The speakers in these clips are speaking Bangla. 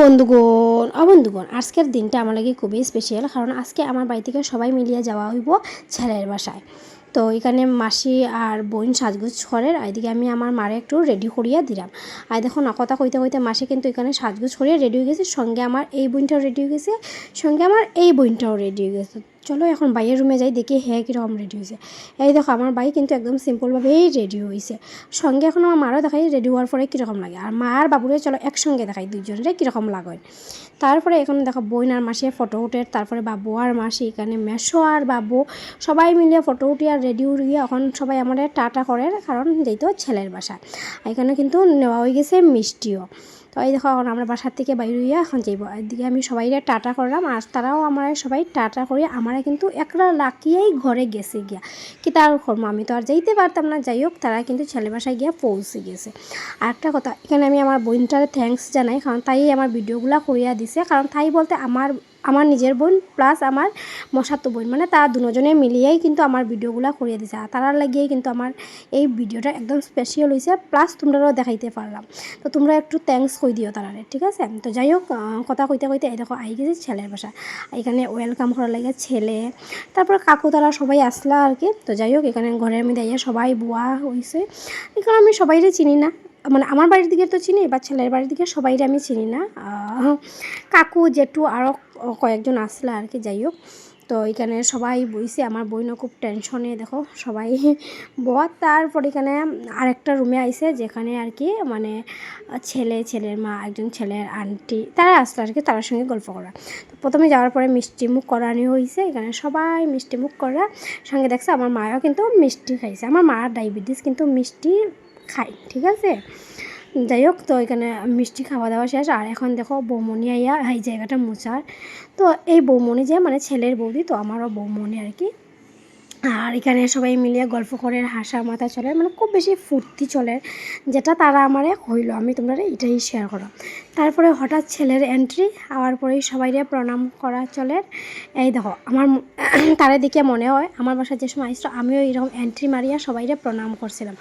বন্ধুগণ আজকের দিনটা আমার লাগে খুবই স্পেশাল, কারণ আজকে আমার বাড়ি থেকে সবাই মিলিয়ে যাওয়া হইব ছেলের বাসায়। তো এখানে মাসি আর বোন সাজগোজ করে, আর এদিকে আমি আমার মারে একটু রেডি করিয়া দিলাম। আর দেখো না, কথা কইতে কইতে মাসি কিন্তু এখানে সাজগোজ করিয়া রেডি হয়ে গেছে, সঙ্গে আমার এই বোনটাও রেডি হয়ে গেছে, সঙ্গে আমার এই বোনটাও রেডি হয়ে গেছে। চলো এখন বাইয়ের রুমে যাই, দেখি হ্যাঁ কীরকম রেডি হয়েছে। এই দেখো আমার ভাই কিন্তু একদম সিম্পলভাবেই রেডি হয়েছে, সঙ্গে এখন আমার মারও দেখাই রেডি হওয়ার পরে কীরকম লাগে, আর মা আর বাবুরে চলো একসঙ্গে দেখাই দুইজনের কীরকম লাগে। তারপরে এখন দেখো বোন আর মাসি ফটো উঠে, তারপরে বাবু আর মাসি এখানে মেশো আর বাবু সবাই মিলে ফটো উঠি আর রেডি উড়িয়ে এখন সবাই আমাদের টাটা করে, কারণ যেহেতু ছেলের বাসা। এখানে কিন্তু নেওয়া হয়ে গেছে মিষ্টিও। তো এই দেখো এখন আমরা বাসার থেকে বাইরে হইয়া এখন যাইব, এদিকে আমি সবাইরে টাটা করলাম আর তারাও আমরা সবাই টাটা করি। আমরা কিন্তু একলা লাকিয়েই ঘরে গেছে গিয়া, কি তার করবো, আমি তো আর যাইতে পারতাম না। যাই হোক, তারা কিন্তু ছেলে বাসায় গিয়া পৌঁছে গেছে। আর একটা কথা, এখানে আমি আমার বোনটারে থ্যাঙ্কস জানাই, কারণ তাই আমার ভিডিওগুলো করিয়া দিছে। কারণ তাই বলতে আমার নিজের বোন প্লাস আমার মশাতো বোন, মানে তারা দুজনে মিলিয়েই কিন্তু আমার ভিডিওগুলো করিয়ে দিছে, আর তারা লাগিয়েই কিন্তু আমার এই ভিডিওটা একদম স্পেশাল হয়েছে, প্লাস তোমরাও দেখাইতে পারলাম। তো তোমরা একটু থ্যাঙ্কস কই দিও তারারে, ঠিক আছে? তো যাই হোক, কথা কইতে কইতে এই দেখো আই গেছে ছেলের বাসা। এখানে ওয়েলকাম করার লাগে ছেলে, তারপর কাকু তারা সবাই আসলা আর কি। তো যাই হোক, এখানে ঘরের মধ্যে সবাই বোয়া হয়েছে। এখানে আমি সবাইরে চিনি না, মানে আমার বাড়ির দিকে তো চিনি, বা ছেলের বাড়ির দিকে সবাইরে আমি চিনি না। কাকু জেঠু আরও কয়েকজন আসলে আর কি। যাই হোক, তো এখানে সবাই বইছে, আমার বোনও খুব টেনশনে, দেখো সবাই বত। তারপর এখানে আরেকটা রুমে আইছে, যেখানে আর কি মানে ছেলের মা, একজন ছেলের আন্টি, তারা আসলো আর কি, তার সঙ্গে গল্প করা। তো প্রথমে যাওয়ার পরে মিষ্টি মুখ করানি হয়েছে, এখানে সবাই মিষ্টি মুখ করা, সঙ্গে দেখছে আমার মায়ও কিন্তু মিষ্টি খাইছে। আমার মার ডায়াবেটিস, কিন্তু মিষ্টি খাই, ঠিক আছে? যাই হোক, তো এখানে মিষ্টি খাওয়া দাওয়া শেষ। আর এখন দেখো বৌমনি আইয়া এই জায়গাটা মোছার। তো এই বৌমনি যে মানে ছেলের বৌদি, তো আমারও বৌমনি আর কি। আর এখানে সবাই মিলিয়ে গল্প করে হাসা মাথা চলে, মানে খুব বেশি ফুর্তি চলে, যেটা তারা আমারে হইলো, আমি তোমরা এটাই শেয়ার করো। তারপরে হঠাৎ ছেলের এন্ট্রি হওয়ার পরেই সবাইরে প্রণাম করা চলে। এই দেখো আমার তারা দেখে মনে হয় আমার বাসায় যে সময় আসতো আমিও এইরকম এন্ট্রি মারিয়া সবাইরে প্রণাম করছিলাম।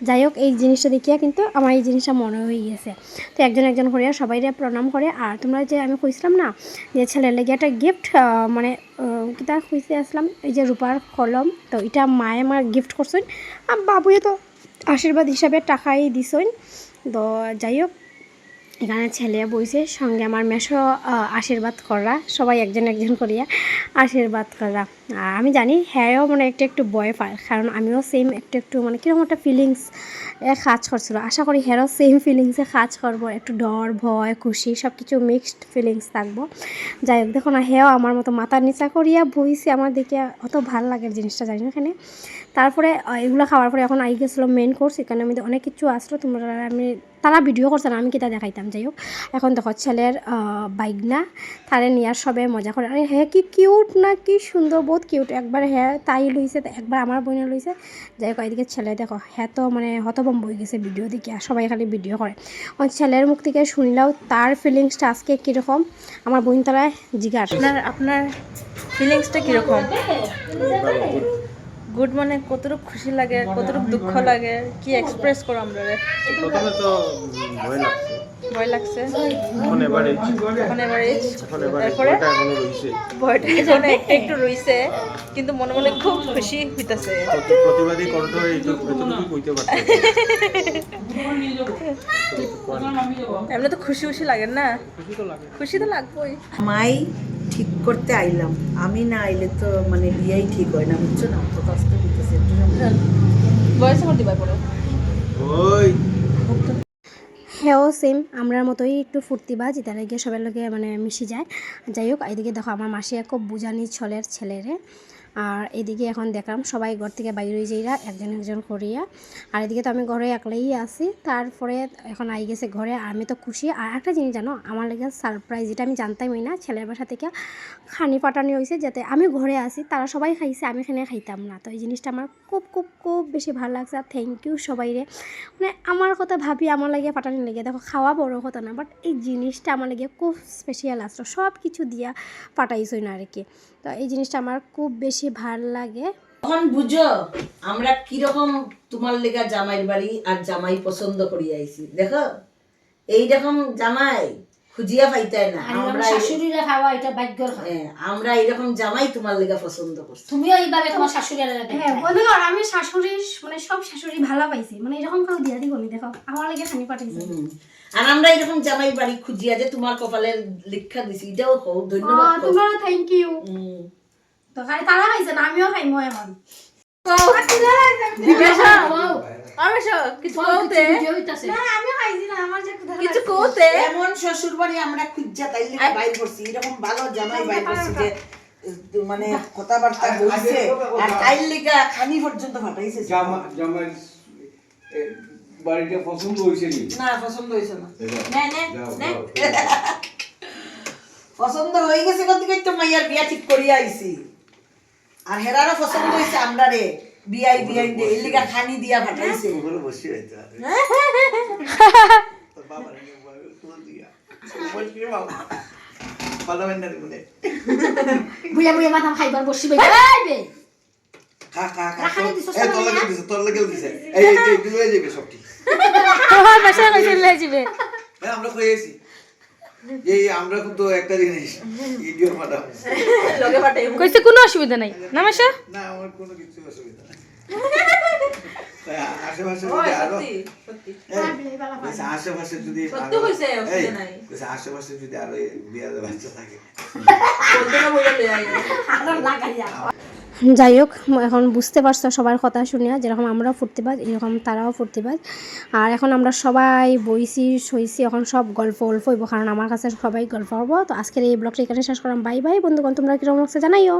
যাই হোক, এই জিনিসটা দেখিয়া কিন্তু আমার এই জিনিসটা মনে হয়ে গেছে। তো একজন একজন করিয়া সবাইরে প্রণাম করে। আর তোমরা যে আমি কইছিলাম না যে ছেলের লেগে একটা গিফট, মানে কিতা খুঁজতে আসলাম, এই যে রূপার কলম, তো এটা মায়ে আমার গিফট করছেন, আর বাবুয়ে তো আশীর্বাদ হিসাবে টাকাই দিছেন। তো যাই হোক, এখানে ছেলে বইছে, সঙ্গে আমার মেশো আশীর্বাদ করা, সবাই একজন একজন করিয়া আশীর্বাদ করা। আর আমি জানি হ্যাঁও মানে একটু ভয় পায়, কারণ আমিও সেম একটু মানে কীরকম একটা ফিলিংস কাজ করছিল। আশা করি হ্যাঁও সেম ফিলিংসে কাজ করবো, একটু ডর ভয় খুশি সব কিছু মিক্সড ফিলিংস থাকবো। যাই হোক, দেখো না, হ্যাঁও আমার মতো মাথা নিচা করিয়া বইছে, আমার দেখে অত ভাল লাগে জিনিসটা, জানি না এখানে। তারপরে এগুলো খাওয়ার পরে এখন আই গেছিলো মেন কোর্স, এখানে আমি অনেক কিছু আসলো, তোমরা তারা ভিডিও করছে না, আমি কিতা দেখাইতাম। যাই হোক, এখন দেখো ছেলের বাইকনা তারে নিয়ে সবে মজা করে। আরে হ্যাঁ কি কিউট না, কি সুন্দর, বহুত কিউট। একবার হ্যাঁ তাই লইছে, একবার আমার বোনে লইছে। যাই হোক, এদিকে ছেলে দেখো হ্যাঁ তো মানে হতভম্ব হয়ে গেছে ভিডিও দেখে, আর সবাই খালি ভিডিও করে। ওই ছেলের মুখ থেকে শুনলেও তার ফিলিংসটা আজকে কীরকম আমার বোন তারা জিজ্ঞাসা। আপনার ফিলিংসটা কীরকম? গুড, মানে কতটুকু খুশি লাগে, কতটুকু দুঃখ লাগে, কি এক্সপ্রেস করো আমরা? প্রথমে তো ভয় লাগছে, এখন এভারেজ, তারপরে ভয়টা এখন একটু রইছে, কিন্তু মনে মনে খুব খুশি হইতাছে। প্রতিবাদী কণ্ঠ এইটুকু কইতে পারছে। এমনি তো খুশি খুশি লাগে না? খুশি তো লাগবেই। মাই ঠিক করতে আইলাম, আমি না আইলে তো মানে বিয়েই ঠিক হয় না, বুঝছো না? তো কষ্ট হইতেছে একটু। বয়স আমার দিবা পড়ো ওই হ্যাঁ সেম আমরার মতোই একটু ফুর্তিবাজ, তারা গিয়ে সবার লোকে মানে মিশে যায়। যাই হোক, এদিকে দেখো আমার মাসি খুব বুঝানি ছলের ছেলেরে। আর এদিকে এখন দেখলাম সবাই ঘর থেকে বাইরে হয়ে যাইরা একজন একজন করিয়া। আর এদিকে তো আমি ঘরে একলাই আছি। তারপরে এখন আই গেছে ঘরে, আমি তো খুশি। আর একটা জিনিস জানো, আমার লেগে সারপ্রাইজ, এটা আমি জানতামই না, ছেলের বাসা থেকে খানি পাঠানি হয়েছে, যাতে আমি ঘরে আসি, তারা সবাই খাইছে, আমি এখানে খাইতাম না। তো এই জিনিসটা আমার খুব খুব খুব বেশি ভালো লাগছে। আর থ্যাংক ইউ সবাইরে, মানে আমার কথা ভাবি আমার লাগে পাঠানি লেগে। দেখো খাওয়া বড় কথা না, বাট এই জিনিসটা আমার লাগে খুব স্পেশাল আসলো, সব কিছু দিয়া পাঠাইছই না আর কি। তো এই জিনিসটা আমার খুব বেশি ভাল লাগে। তখন বুঝো আমরা কিরকম তোমার লেগা জামাইয়ের বাড়ি আর জামাই পছন্দ করি আইছি। দেখো এইরকম জামাই খুঁজিয়া পাইতাই না আর আমরা শাশুড়িরা খাওয়া এটা ভাগ্যর হয়। আমরা এরকম জামাই তোমার লেগে পছন্দ করছি। তুমিও এইভাবে তোমার শাশুড়িরা হ্যাঁ বন্ধুগণ, আমি শাশুড়ি মানে সব শাশুড়ি ভালো পাইছি, মানে এরকম কেউ দিয়া দিব নি, দেখো আমার লাগে খানি পাঠাইছে। আর আমরা এরকম জামাই বাড়ি খুঁজিয়া যে তোমার কপালে লিখা দিছি, এটাও হোক ধন্যবাদ। তোমার থ্যাংক ইউ। হুম। তো খালি তারা খাইছে না, আমিও খাইমো এখন। কিছু কওতে আমিও খাইছি না, আমার যে ক্ষুধা কিছু কওতে এমন শ্বশুর বাড়ি আমরা খুঁজা তাইলে বাইর করছি, এরকম ভালো জামাই বাইর করছি যে মানে কথাবার্তা বলছে আর তাইর লিগা খানি পর্যন্ত ফাটাইছে। জামাই বাড়িটা পছন্দ হয়েছে নি? না পছন্দ হয়েছে না। নে নে নে পছন্দ হয়ে গেছে কোন দিকে তো মাইয়ার বিয়া ঠিক করিয়া আইছি। আর হেরারও পছন্দ হয়েছে আমরা রে বিয়াই দে এর লিগা খানি দিয়া ফাটাইছে। ওগুলো বসে হইতে হবে। তোর বাবা রে বল দিয়া। বলছি বাবা। পালাবেন না মনে। বুয়া বুয়া মাথা খাইবার বসিবে আইবে খা খা খা। এই তোর লাগে দিছে। এই তুই লয়ে যাবে সবটি। তোমার বাসায় কইছে লয়ে যাবে। হ্যাঁ আমরা কইছি। এই আমরা কিন্তু একটা জিনিস ভিডিও পাঠাও। লগে পাঠাই কইছে কোনো অসুবিধা নাই না মাসা। না আমার কোনো কিছু অসুবিধা নাই। আশেপাশে যদি আরো সত্যি আশেপাশে যদি সত্যি হইছে, অসুবিধা নাই। আশেপাশে যদি আরো বিয়া বাচ্চা থাকে বলতে না বলে লই আই যাই হোক, এখন বুঝতে পারছো সবার কথা শুনিয়া, যেরকম আমরাও ফুর্তিবাজ এরকম তারাও ফুর্তিবাজ। আর এখন আমরা সবাই বইছি সইছি, এখন সব গল্প হইব, কারণ আমার কাছে সবাই গল্প হবো। তো আজকের এই ব্লগটা এখানে শেষ করলাম। বাই বাই বন্ধুগণ, তোমরা কিরকম লাগছে জানাইও।